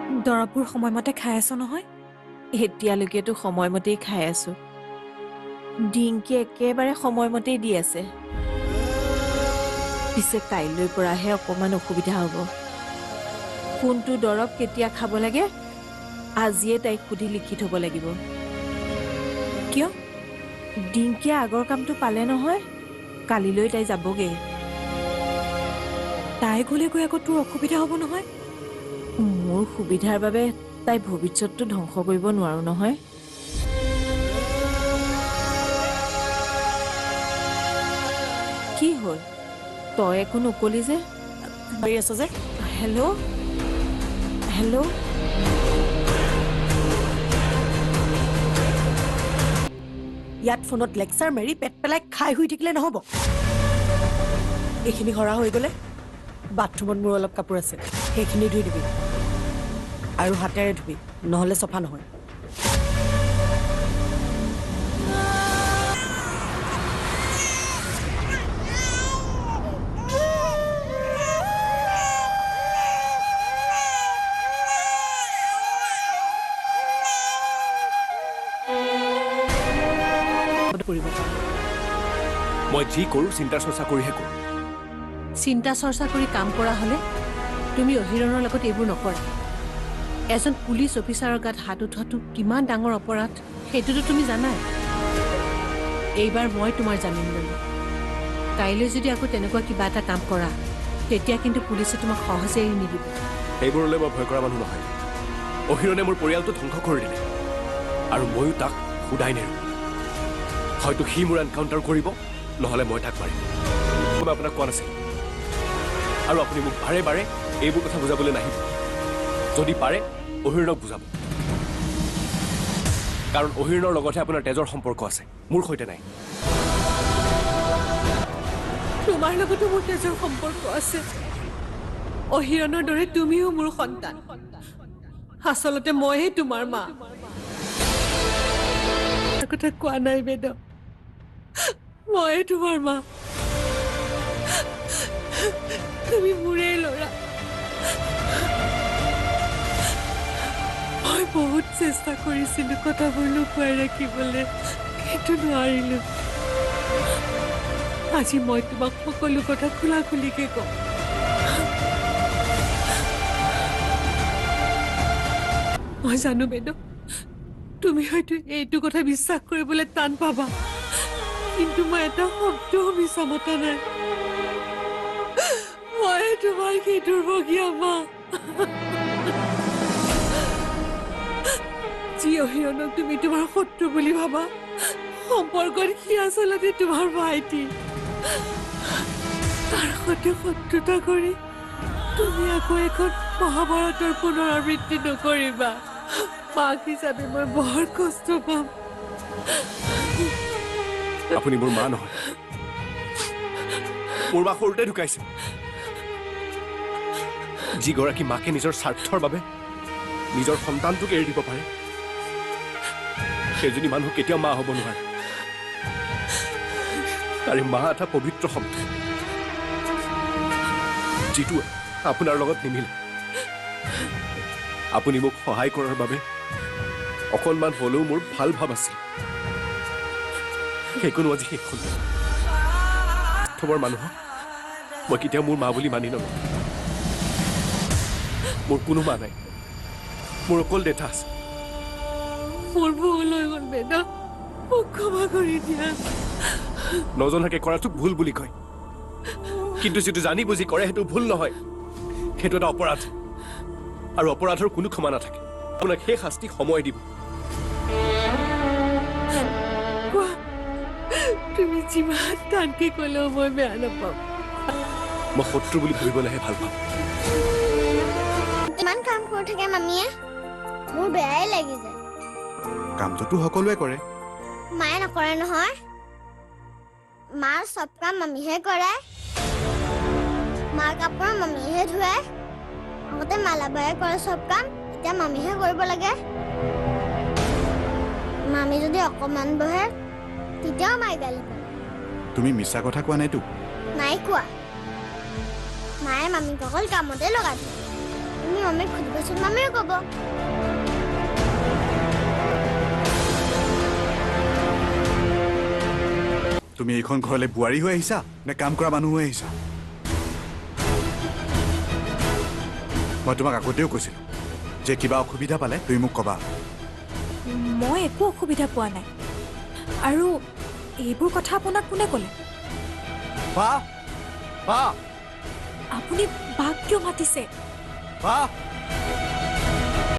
দৰৱবোৰ সময়মতে খাই আছ নহয়? এতিয়ালৈকেতো সময়মতেই খাই আছো। ডিংকি একেবাৰে সময়মতেই দি আছে। পিছে কাইলৈৰ পৰাহে অকণমান অসুবিধা হ'ব। কোনটো দৰৱ কেতিয়া খাব লাগে আজিয়ে তাইক সুধি লিখি থ'ব লাগিব। কিয়? ডিংকিয়ে আগৰ কামটো পালে নহয়, কালিলৈ তাই যাবগে। তাই গ'লে গৈ আকৌ তোৰ অসুবিধা হ'ব নহয়। মোৰ সুবিধাৰ বাবে তাই ভৱিষ্যতটো ধ্বংস কৰিব নোৱাৰো নহয়। কি হ'ল? তই একো নকলি যে? কৰি আছ যে? Hello' hello'. ইয়াত ফোনত লেকচাৰ মাৰি পেট পেলাই খাই শুই থাকিলে নহ'ব। এইখিনি সৰা হৈ গ'লে বাথৰুমত মোৰ অলপ কাপোৰ আছে, সেইখিনি ধুই দিবি আৰু হাতেৰে ধুবি, নহ'লে চফা নহয়। মই যি কৰোঁ চিন্তা চৰ্চা কৰিহে কৰোঁ। চিন্তা চৰ্চা কৰি কাম কৰা হ'লে তুমি অহিৰণৰ লগত এইবোৰ নকৰা। এজন পুলিচ অফিচাৰৰ গাত হাত উঠোৱাটো কিমান ডাঙৰ অপৰাধ সেইটোতো তুমি জানাই। এইবাৰ মই তোমাৰ জামিন ল'লো। কাইলৈ যদি আকৌ তেনেকুৱা কিবা এটা কাম কৰা তেতিয়া কিন্তু পুলিচে তোমাক সহজে এৰি নিদিব। সেইবোৰলৈ মই ভয় কৰা মানুহ নহয়। অহিৰণে মোৰ পৰিয়ালটো ধ্বংস কৰি দিলে আৰু ময়ো তাক সোধাই নেৰো। হয়তো সি মোৰ এনকাউণ্টাৰ কৰিব, নহ'লে মই তাক মাৰিম। মই আপোনাক কোৱা নাছিল আৰু আপুনি মোক বাৰে বাৰে এইবোৰ কথা বুজাবলৈ নাহিব। যদি পাৰে অহিৰণক বুজাব, কাৰণ অহিৰণৰ লগতহে আপোনাৰ তেজৰ সম্পৰ্ক আছে, মোৰ সৈতে নাই। তোমাৰ লগতো মোৰ তেজৰ সম্পৰ্ক আছে। অহিৰণৰ দৰে তুমিও মোৰ সন্তান। আচলতে মইহে তোমাৰ মা। কথা কোৱা নাই বেদ, মইহে তোমাৰ মা। তুমি মোৰে ল'ৰা। মই বহুত চেষ্টা কৰিছিলো কথাবোৰ লুকুৱাই ৰাখিবলৈ, কিন্তু নোৱাৰিলো। আজি মই তোমাক সকলো কথা খোলা খুলিকে কম। মই জানো বেদ, তুমি হয়তো এইটো কথা বিশ্বাস কৰিবলৈ টান পাবা, কিন্তু মই এটা শব্দও মিছা মতা নাই। মই তোমাৰ সেই দুৰ্ভগীয়া মা, যি অহিৰণক তুমি তোমাৰ শত্ৰু বুলি ভাবা, সম্পৰ্কত সি আচলতে তোমাৰ ভাইটি। তাৰ সৈতে শত্ৰুতা কৰি তুমি আকৌ এখন মহাভাৰতৰ পুনৰাবৃত্তি নকৰিবা। মাক হিচাপে মই বৰ কষ্ট পাম। আপুনি মোৰ মা নহয়, মোৰ মা সৰুতে ঢুকাইছে। যিগৰাকী মাকে নিজৰ স্বাৰ্থৰ বাবে নিজৰ সন্তানটোক এৰি দিব পাৰে, সেইজনী মানুহ কেতিয়াও মা হ'ব নোৱাৰে। তাৰে মা এটা পবিত্ৰ শব্দ, যিটো আপোনাৰ লগত নিমিলে। আপুনি মোক সহায় কৰাৰ বাবে অকণমান হ'লেও মোৰ ভাল ভাৱ আছিল, সেইকণো আজি শেষ হ'ল। থবৰ মানুহক মই কেতিয়াও মোৰ মা বুলি মানি নলওঁ। মোৰ কোনো মা নাই, মোৰ অকল দেউতা আছে। মোৰ ভুল হৈ গ'ল বেদ, মোক ক্ষমা কৰি দিয়া। নজনাকে কৰাটোক ভুল বুলি কয়, কিন্তু যিটো জানি বুজি কৰে সেইটো ভুল নহয়, সেইটো এটা অপৰাধ। আৰু অপৰাধৰ কোনো ক্ষমা নাথাকে। আপোনাক সেই শাস্তি সময় দিব। কোৱা, তুমি যিমান টানকে ক'লেও মই বেয়া নাপাওঁ। মই শত্ৰু বুলি ভাবিবলৈহে ভাল পাওঁ। ইমান কাম কৰি থাকে মামীয়ে, মোৰ বেয়াই লাগি যায়। কামটোতো সকলোৱে কৰে। মায়ে নকৰে নহয়, মাৰ চব কাম মামীহে কৰে। মাৰ কাপোৰ মামীহে ধুৱে। আগতে মালাবায়ে কৰে চব কাম, এতিয়া মামীহে কৰিব লাগে। মামী যদি অকমান বহে তেতিয়াও মায়ে গালি পাৰে। তুমি মিছা কথা কোৱা নাইতো? নাই কোৱা। মায়ে মামীক অকল কামতে লগাই থয়। তুমি তুমি মামীক সুধিবাচোন, মামীও ক'ব। তুমি এইখন ঘৰলৈ বোৱাৰী হৈ আহিছা নে কাম কৰা মানুহ হৈ আহিছা? মই তোমাক আগতেও কৈছিলোঁ যে কিবা অসুবিধা পালে তুমি মোক ক'বা। মই একো অসুবিধা পোৱা নাই। আৰু এইবোৰ কথা আপোনাক কোনে ক'লে? বা বা আপুনি বাক কিয় মাতিছে? বা